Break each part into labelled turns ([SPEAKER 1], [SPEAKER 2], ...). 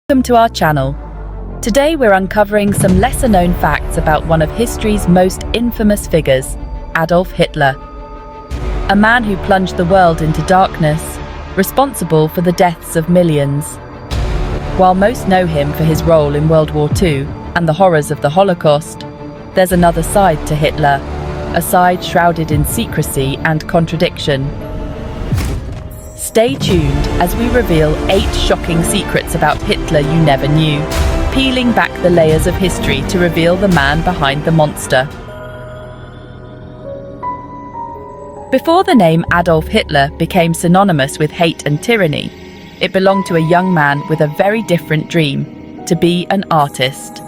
[SPEAKER 1] Welcome to our channel. Today we're uncovering some lesser-known facts about one of history's most infamous figures, Adolf Hitler. A man who plunged the world into darkness, responsible for the deaths of millions. While most know him for his role in World War II and the horrors of the Holocaust, there's another side to Hitler, a side shrouded in secrecy and contradiction. Stay tuned as we reveal 8 shocking secrets about Hitler you never knew, peeling back the layers of history to reveal the man behind the monster. Before the name Adolf Hitler became synonymous with hate and tyranny, it belonged to a young man with a very different dream: to be an artist.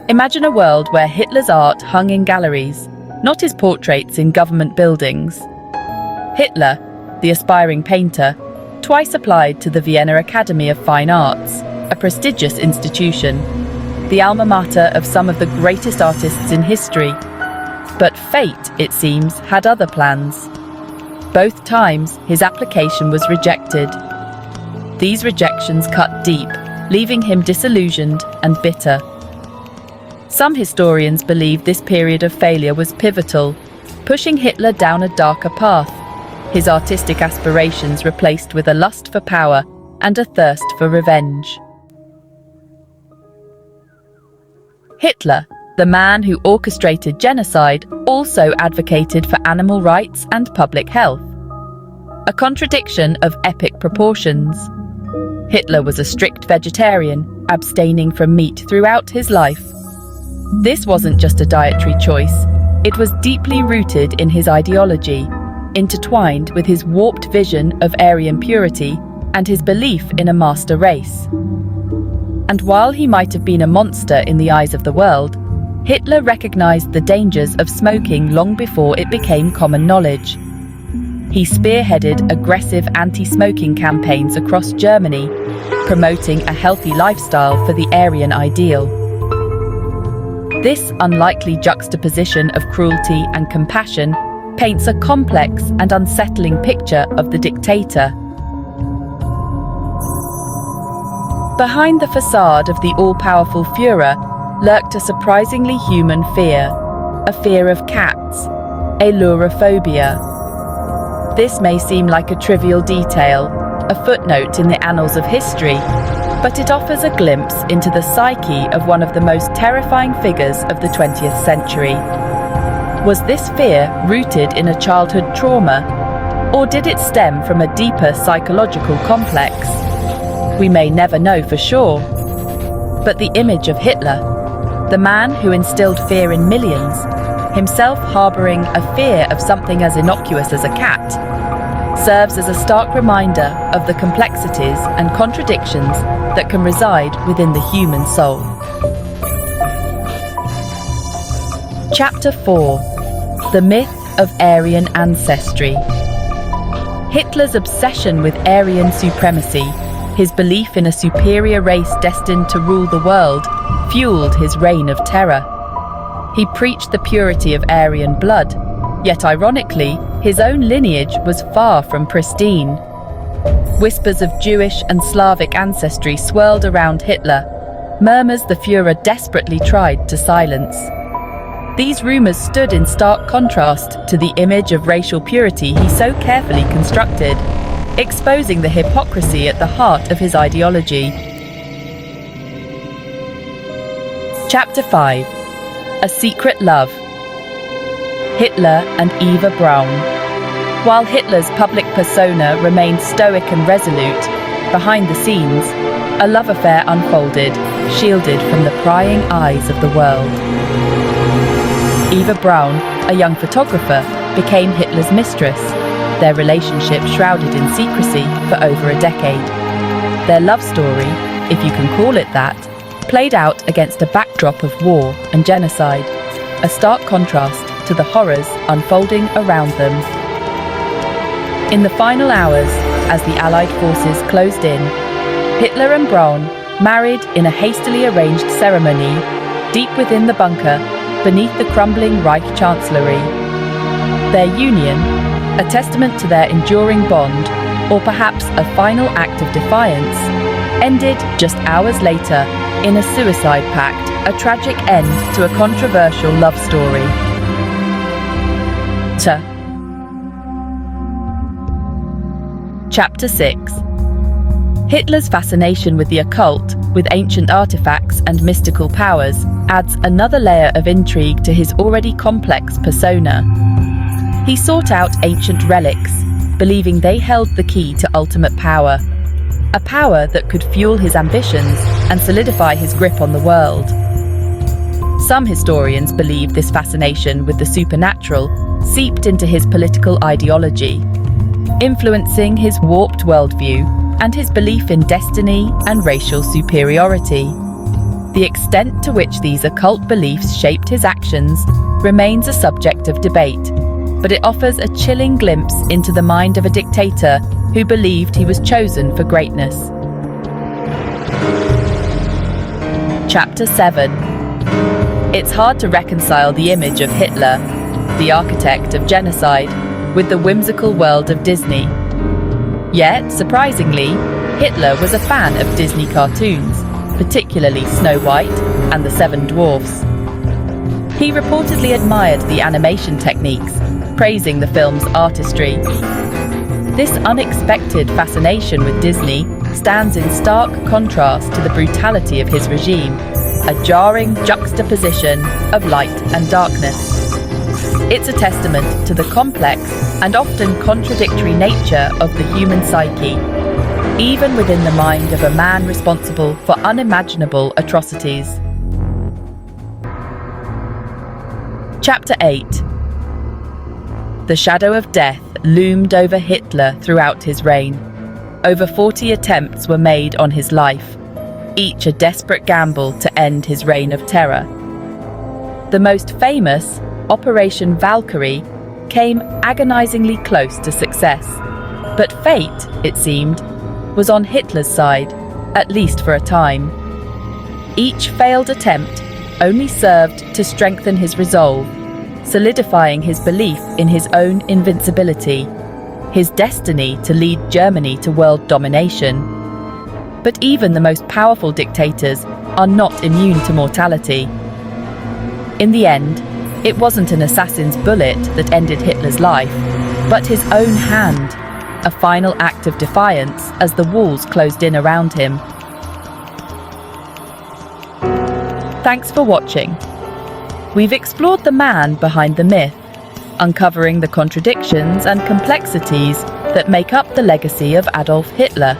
[SPEAKER 1] Imagine a world where Hitler's art hung in galleries, not his portraits in government buildings. Hitler, the aspiring painter, twice applied to the Vienna Academy of Fine Arts, a prestigious institution, the alma mater of some of the greatest artists in history. But fate, it seems, had other plans. Both times, his application was rejected. These rejections cut deep, leaving him disillusioned and bitter. Some historians believe this period of failure was pivotal, pushing Hitler down a darker path, his artistic aspirations replaced with a lust for power and a thirst for revenge. Hitler, the man who orchestrated genocide, also advocated for animal rights and public health. A contradiction of epic proportions. Hitler was a strict vegetarian, abstaining from meat throughout his life. This wasn't just a dietary choice, it was deeply rooted in his ideology, intertwined with his warped vision of Aryan purity and his belief in a master race. And while he might have been a monster in the eyes of the world, Hitler recognized the dangers of smoking long before it became common knowledge. He spearheaded aggressive anti-smoking campaigns across Germany, promoting a healthy lifestyle for the Aryan ideal. This unlikely juxtaposition of cruelty and compassion paints a complex and unsettling picture of the dictator. Behind the facade of the all-powerful Führer lurked a surprisingly human fear, a fear of cats, ailurophobia. This may seem like a trivial detail, a footnote in the annals of history, but it offers a glimpse into the psyche of one of the most terrifying figures of the 20th century. Was this fear rooted in a childhood trauma, or did it stem from a deeper psychological complex? We may never know for sure. But the image of Hitler, the man who instilled fear in millions, himself harboring a fear of something as innocuous as a cat, serves as a stark reminder of the complexities and contradictions that can reside within the human soul. Chapter 4: The myth of Aryan ancestry. Hitler's obsession with Aryan supremacy, his belief in a superior race destined to rule the world, fueled his reign of terror. He preached the purity of Aryan blood, yet ironically, his own lineage was far from pristine. Whispers of Jewish and Slavic ancestry swirled around Hitler, murmurs the Führer desperately tried to silence. These rumors stood in stark contrast to the image of racial purity he so carefully constructed, exposing the hypocrisy at the heart of his ideology. Chapter 5: A Secret Love. Hitler and Eva Braun. While Hitler's public persona remained stoic and resolute, behind the scenes, a love affair unfolded, shielded from the prying eyes of the world. Eva Braun, a young photographer, became Hitler's mistress, their relationship shrouded in secrecy for over a decade. Their love story, if you can call it that, played out against a backdrop of war and genocide, a stark contrast to the horrors unfolding around them. In the final hours, as the Allied forces closed in, Hitler and Braun married in a hastily arranged ceremony deep within the bunker beneath the crumbling Reich Chancellery. Their union, a testament to their enduring bond, or perhaps a final act of defiance, ended just hours later in a suicide pact, a tragic end to a controversial love story. Chapter 6. Hitler's fascination with the occult, with ancient artifacts and mystical powers, adds another layer of intrigue to his already complex persona. He sought out ancient relics, believing they held the key to ultimate power, a power that could fuel his ambitions and solidify his grip on the world. Some historians believe this fascination with the supernatural seeped into his political ideology, influencing his warped worldview and his belief in destiny and racial superiority. The extent to which these occult beliefs shaped his actions remains a subject of debate, but it offers a chilling glimpse into the mind of a dictator who believed he was chosen for greatness. Chapter 7. It's hard to reconcile the image of Hitler, the architect of genocide, with the whimsical world of Disney. Yet, surprisingly, Hitler was a fan of Disney cartoons, particularly Snow White and the Seven Dwarfs. He reportedly admired the animation techniques, praising the film's artistry. This unexpected fascination with Disney stands in stark contrast to the brutality of his regime, a jarring juxtaposition of light and darkness. It's a testament to the complex and often contradictory nature of the human psyche, even within the mind of a man responsible for unimaginable atrocities. Chapter 8. The shadow of death loomed over Hitler throughout his reign. Over 40 attempts were made on his life, each a desperate gamble to end his reign of terror. The most famous, Operation Valkyrie, came agonizingly close to success. But fate, it seemed, was on Hitler's side, at least for a time. Each failed attempt only served to strengthen his resolve, solidifying his belief in his own invincibility, his destiny to lead Germany to world domination. But even the most powerful dictators are not immune to mortality. In the end, it wasn't an assassin's bullet that ended Hitler's life, but his own hand, a final act of defiance as the walls closed in around him. Thanks for watching. We've explored the man behind the myth, uncovering the contradictions and complexities that make up the legacy of Adolf Hitler.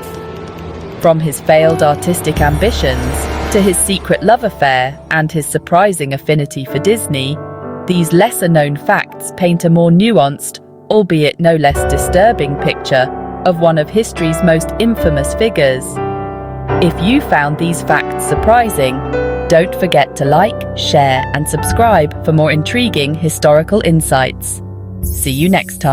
[SPEAKER 1] From his failed artistic ambitions to his secret love affair and his surprising affinity for Disney, these lesser-known facts paint a more nuanced, albeit no less disturbing picture of one of history's most infamous figures. If you found these facts surprising, don't forget to like, share, and subscribe for more intriguing historical insights. See you next time.